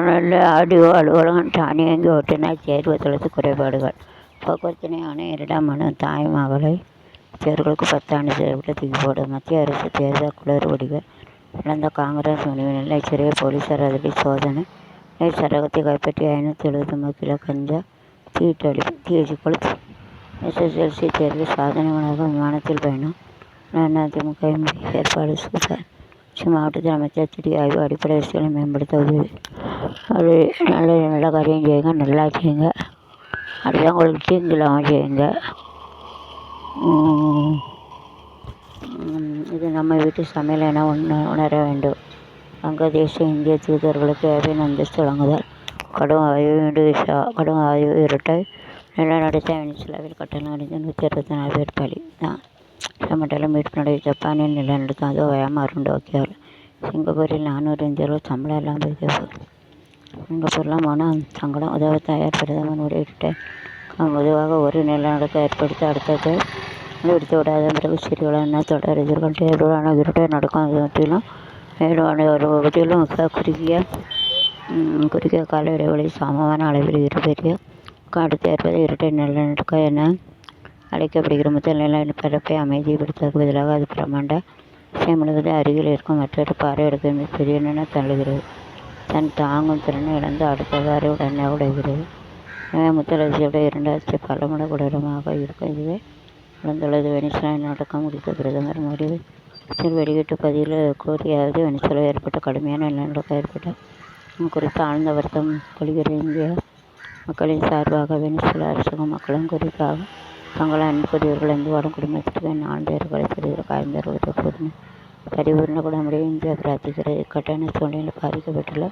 நல்ல ஆடிஓ அலுவலகம் தானியங்கி ஓட்டுநர் தேர்வு குறைபாடுகள். போக்குவரத்து ஆணையரிடம் மனு தாய்மகளை தேர்வுகளுக்கு 10 ஆண்டு சிறைப்பட்டு தூக்கி போடு. மத்திய அரசு தேர்தல் குளறுபடிகள் நடந்த காங்கிரஸ் முடிவு. நெல்லை சிறைய போலீசார் அதிரடி சோதனை. சரகத்தை கைப்பற்றி 579 கிலோ கஞ்சா தீயிட்டழிப்பு. தீயச்சு கொளுத்து. SSLC தேர்வில் சாதனை மாணவர்கள் விமானத்தில் பயணம். அதிமுக எம்பி ஏற்பாடு சூப்பர். மாவட்டத்தில் அமைச்சர் திடீர் ஆய்வு. அடிப்படை வசதிகளை மேம்படுத்த உதவி. அது நல்ல காரியம் செய்யுங்க, நல்லா செய்யுங்க. அடுத்தவங்களுக்கு தீங்கு இல்லாமல் செய்யுங்க. இது நம்ம வீட்டு சமையல் என உணர வேண்டும். வங்கதேச இந்திய தூதர்களுக்கு ஏவின் அந்தஸ்து வழங்குதல். கடும் ஆய்வு இருட்டை நிலநடுக்க வெனிசுலாவில் கட்டணம் அடைந்து 164 பேர் பலி. மண்டலம் மீட்பு நடை. ஜப்பானில் நிலநடுக்கம் அது ஓயாமல் அருண்டு வைக்கிறார். சிங்கப்பூரில் 400 இந்தியர்கள் சம்பளம் எல்லாம் போய் சிங்கப்பூரில் மனம் தங்கடம். உதவி தயார் பிரதமர் முறையிட்ட பொதுவாக ஒரு நிலநடுக்கம் ஏற்படுத்தி அடுத்தது எடுத்து விடாத பிறகு சிறிய தொடர் எதிர்கொண்டு எதிரான இருட்டை நடக்கும். அது மட்டிலும் மேலான ஒரு பகுதியிலும் மிக குறுகிய கால இடைவெளி சமமான அளவில் இருபெரிய அடுத்து ஏற்பது இருட்டை நிலநடுக்கம் என அழைக்கப்படுகிற முதல் நிலப்பரப்பை அமைதிப்படுத்துவதற்கு பதிலாக அது பிரமாண்ட விஷயம் முழுவதும் அருகில் இருக்கும் மற்றொரு பாறை எடுக்கும் பெரியன தள்ளுகிறது. தன் தாங்கும் திறனை இழந்து அடுத்த பாறை உடனே உடைகிறது. எனவே முதல் அதிர்ச்சியோட 2 அதிர்ச்சி பல மடங்கு கொடூரமாக இருக்கும். இதுவே நடந்துள்ளது. வெனிசுலா நடக்கம் குறித்த பிரதமர் மோடி வெளியிட்டு பதிவில் கூறியாவது வெனிசுலா ஏற்பட்ட கடுமையான நிலநடுக்கம் ஏற்பட்ட குறித்து ஆழ்ந்த வருத்தம் கொள்கிற இந்திய மக்களின் சார்பாக வெனிசுலா அரசுக்கும் மக்களும் குறிப்பாக தங்கள் அன்புக்குரியவர்கள் எந்த வாடும் குடும்பத்திற்கு 4 பேர்களை பெறுகிற காய்ந்தவர்கள் பரிபூர்ண குணமுடைய இந்தியா பிரார்த்திக்கிறது. இக்கட்டான சூழ்நிலை பாதிக்கப்பட்டுள்ள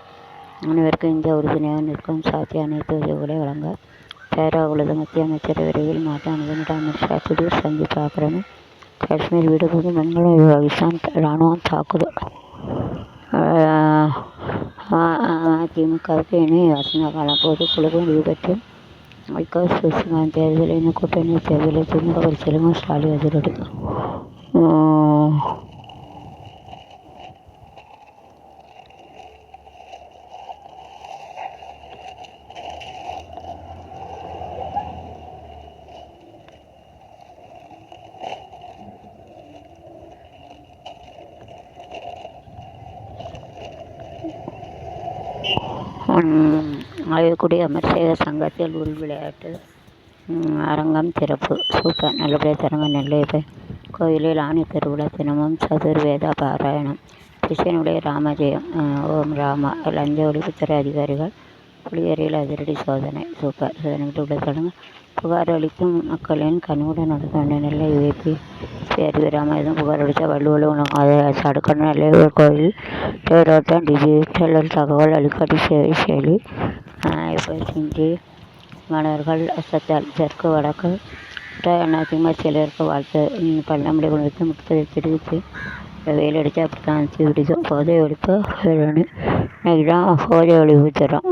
அனைவருக்கும் இந்தியா உறுதுணையாக நிற்கும் சாத்திய அனைத்து உதவிகளை வழங்க தயாராக உள்ளது. மத்திய அமைச்சர் விரைவில் மாட்ட அனுமதியிட அமித்ஷா திடீர் சந்திப்பு. ஆக்கிரமிப்பு காஷ்மீர் வீடுபோது பெண்களும் பாகிஸ்தான் இராணுவம் தாக்குதல். அதிமுகவுக்கு இனி வசந்த காலம். பொதுக்குழு முடிவு பற்றி வைகோ சுசிகாந்த். தேர்தலின் கூட்டணி தேர்தலை திமுக பரிசீலனை. ஸ்டாலின் அதிரடி. ஆய்வுக்குடி அமர்சேகர் சங்கத்தில் உள் விளையாட்டு அரங்கம் திறப்பு. சூப்பர். நல்லபடியாக தரங்க. நெல்லை கோயிலில் ஆணி திருவிழா. தினமும் சதுர்வேத பாராயணம். கிருஷ்ணனுடைய ராமஜெயம். ஓம் ராமா. லஞ்ச ஒழிப்புத்துறை அதிகாரிகள் புலியரில் அதிரடி சோதனை. சூப்பர். சோதனைகள் உள்ள தொடங்க. புகார் அளிக்கும் மக்களின் கனிவுடன் நடத்த வேண்டும். நெல்லை UAP அறிவிராம எதுவும் புகார் அளித்த வள்ளுவல் உணவு. அதை தடுக்கணும். நெல்லையூர் கோயில் தேரோட்டம். டிஜிட்டல் தகவல் அளிக்காட்டி சேவை செயலி. சிந்தி மாணவர்கள் அசத்தல். தெற்கு வடக்கு அதிமுக செயலருக்கு வாழ்த்து. பள்ளமடை குடும்பத்தை 30 பிடித்து வெயில் அடித்து அப்படித்தான் தீ பிடிக்கும். போதை ஒழிப்பு வேணும்னு இன்னைக்கு தான் போதை ஒழிப்பு தரும்.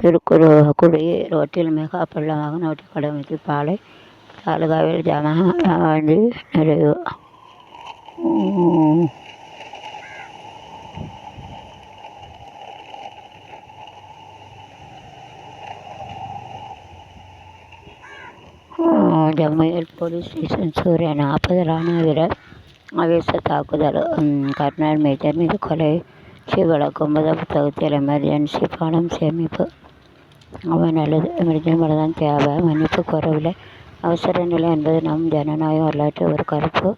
திருக்குறக்குடி ரோட்டில் மெகா பள்ளமாக நோட்டி கடமைக்கு பாலை தாலுகாவில் ஜமாண்டி நிறைவு. ஜம்முவில் போலீஸ் ஸ்டேஷன் சூர்யா. 40 ராணுவ வீரர் ஆவேச தாக்குதல். கர்னல் மேஜர் மீது கொலை வழக்கு. 9ஆம் புத்தகத்தில் எமர்ஜென்சி பாடம் சேமிப்பு. அவன் நல்லது. எமர்ஜென்சி பாடம் தான் தேவை. மன்னிப்பு கோரவில்லை. அவசர நிலை என்பது நம் ஜனநாயக வரலாற்று ஒரு கருப்பு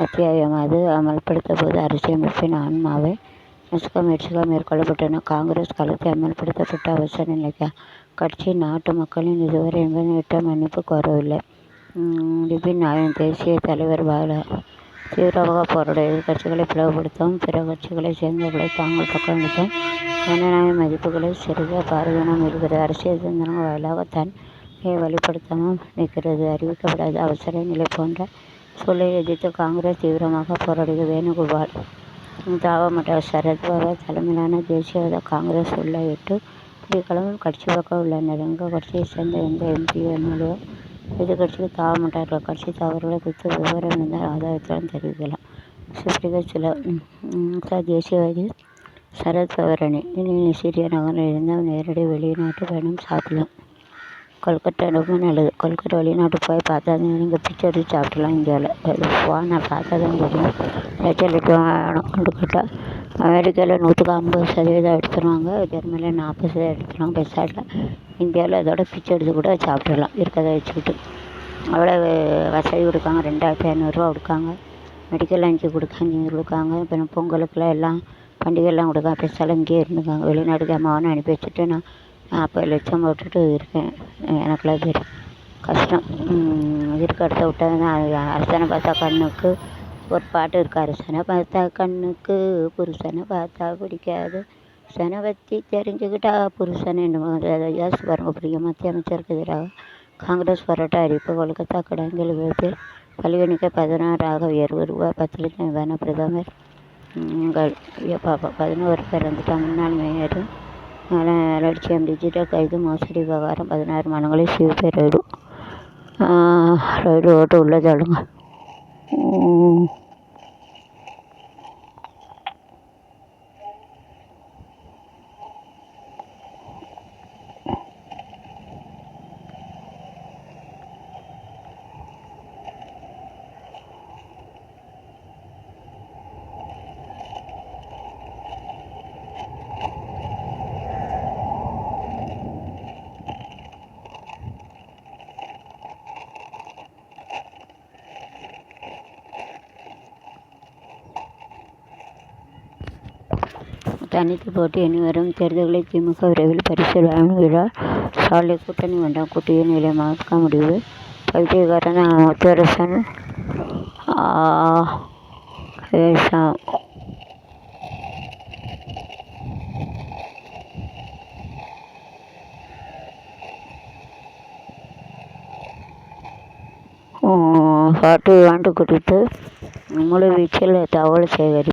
அத்தியாயம். அது அமல்படுத்த போது அரசியலமைப்பின் ஆன்மாவை நசுக்க முயற்சிகள் மேற்கொள்ளப்பட்டன. காங்கிரஸ் காலத்தில் அமல்படுத்தப்பட்ட அவசர நிலைக்கு கட்சி நாட்டு மக்களின் இதுவரை 88 மன்னிப்பு கோரவில்லை. லிபின் தேசிய தலைவர் தீவிரமாக போராட எதிர்கட்சிகளை பிளவுபடுத்தவும் பிற கட்சிகளை சேர்ந்தவர்களை தாங்கள் பக்கம் நிறுத்தவும் ஜனநாயக மதிப்புகளை சிறுக பாரதீனம் இருக்கிறது. அரசியல் சிந்தனை வாயிலாக தன்னை வலுப்படுத்தவும் நிற்கிறது. அறிவிக்கப்படாத அவசர நிலை போன்ற சூழலை எதிர்த்து காங்கிரஸ் தீவிரமாக போராடுகிறது. வேணுகோபால். தாவமற்ற சரத்பவார் தலைமையிலான தேசியவாத காங்கிரஸ் உள்ள 8 குடிகளும் கட்சி பக்கம் உள்ளனர். எங்கள் கட்சியை சேர்ந்த எந்த MP MLA எதிர்கட்சிக்கு தாவ மாட்டார்கள். கட்சி தவறுகளை குறித்து விவரம் இருந்தால் ஆதாரத்துடன் தெரிவிக்கலாம். சுப்ரீகா சில தேசியவாதி சரத் பவரணி இனி சிறிய நகரில் இருந்தால் நேரடி வெளிநாட்டு பயணம் சாப்பிடலாம். கொல்கட்டா ரொம்ப நல்லது. கொல்கட்டா வெளிநாட்டு போய் பார்த்தா தான் நீங்கள் பிச்சை எடுத்து சாப்பிடலாம். இந்தியாவில் நான் பார்த்தா தான் தெரியும். லட்சம் வேணும் கொல்கட்டா. அமெரிக்காவில் 150% எடுத்துருவாங்க. ஜெர்மனியில் 40% எடுத்துருவாங்க. பெருசாக இந்தியாவில் அதோட பிச்சை எடுத்து கூட சாப்பிடலாம் இருக்கிறத வச்சுக்கிட்டு. அவ்வளோ வசதி கொடுக்காங்க. 2500 கொடுக்காங்க. மெடிக்கல் 5 கொடுக்காங்க. இப்போ பொங்கலுக்குலாம் எல்லாம் பண்டிகைலாம் கொடுக்காங்க. பெருசாலாம் இங்கேயே இருந்துக்காங்க. வெளிநாட்டுக்கு அம்மாவானு அனுப்பி வச்சுட்டு நான் 40 லட்சம் போட்டுட்டு இருக்கேன். எனக்குலாம் தெரியும் கஷ்டம். இருக்க இடத்த விட்டா அரசனை பார்த்தா கண்ணுக்கு ஒரு பாட்டு இருக்குது. அரசனை பார்த்தா கண்ணுக்கு புருஷனை பார்த்தா பிடிக்காது, சனை பற்றி தெரிஞ்சுக்கிட்டா புருஷனை யோசிச்சு பாருங்க. பிடிக்கும். மத்திய அமைச்சருக்கு எதிராக காங்கிரஸ் போராட்ட அறிவிப்பு. கொல்கத்தா கிடங்கில் விபத்து. பள்ளிகணிக்க 16 உயர்வு. ரூபா 10 லட்சம் வேண பிரதமர். உங்கள் பாப்பா 11 பேர் இறந்துட்டாங்க. முன்னாள் மேயர் லட்சியம் டிஜிட்டல் கைது மோசடி விவகாரம். 16 மனங்களில் சிவபே ரைடு. ஓட்டு உள்ளே சொல்லுங்க. தனித்து போட்டி இனி வரும் தேர்தல்களில் திமுக விரைவில் பரிசில் வழங்குகிறார். சாலை கூட்டணி வேண்டாம். கூட்டிய நிலையமாக்க முடிவு. பைத்தியக்காரன் முத்தரசன் பாட்டு குறித்து முழு வீச்சில் தகவல் சேகரிப்பு.